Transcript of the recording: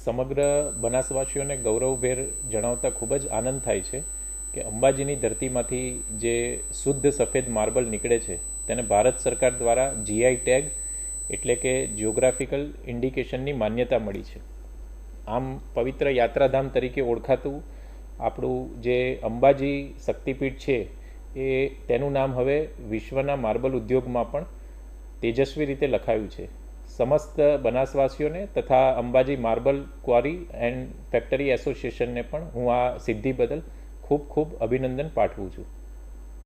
સમગ્ર બનાસવાસીઓને ગૌરવભેર જણાવતા ખૂબ જ આનંદ થાય છે કે અંબાજીની ધરતીમાંથી જે શુદ્ધ સફેદ માર્બલ નીકળે છે તેને ભારત સરકાર દ્વારા જીઆઈ ટેગ એટલે કે જિયોગ્રાફિકલ ઇન્ડિકેશનની માન્યતા મળી છે. આમ પવિત્ર યાત્રાધામ તરીકે ઓળખાતું આપણું જે અંબાજી શક્તિપીઠ છે એ તેનું નામ હવે વિશ્વના માર્બલ ઉદ્યોગમાં પણ તેજસ્વી રીતે લખાયું છે. સમસ્ત બનાસવાસીઓને તથા અંબાજી માર્બલ ક્વારી એન્ડ ફેક્ટરી એસોસિએશનને પણ હું આ સિદ્ધિ બદલ ખૂબ ખૂબ અભિનંદન પાઠવું છું.